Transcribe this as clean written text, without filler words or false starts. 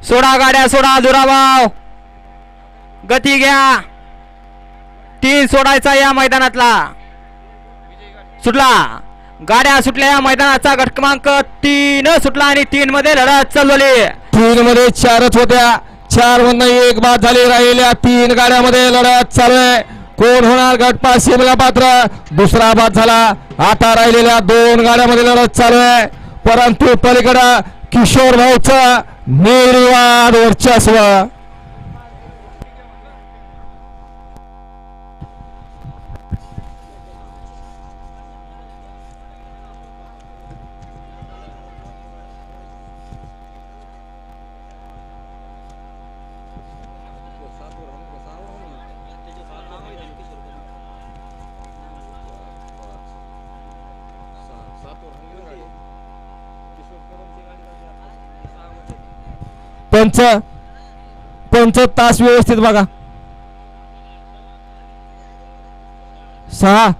सोडा गाड्या सोडा दुराभाव गती घ्या 3 सोडायचा या मैदानातला सुटला गाड्या सुटल्या या मैदानाचा गट क्रमांक 3 सुटला आणि 3 मध्ये लढत चालवली 3 मध्ये 4च होत्या 4 मधनं 1 बाद झाली राहिल्या 3 गाड्यामध्ये लढत चालू आहे कोण होणार गटपास सीमेला पात्र दुसरा बाद झाला आता राहिलेल्या 2 गाड्यामध्ये लढत चालू आहे परंतु पलीकडे किशोर भाऊचा निर्विवाद वर्चस्व पंच तास व्यवस्थित बघा 6